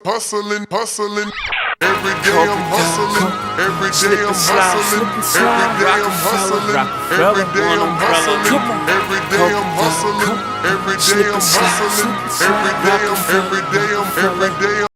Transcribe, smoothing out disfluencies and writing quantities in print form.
hustling, hustling. Every day I'm hustling, every day I'm hustling, every day I'm hustling, every day I'm hustling, every day I'm hustling, every day I'm hustling, every day I'm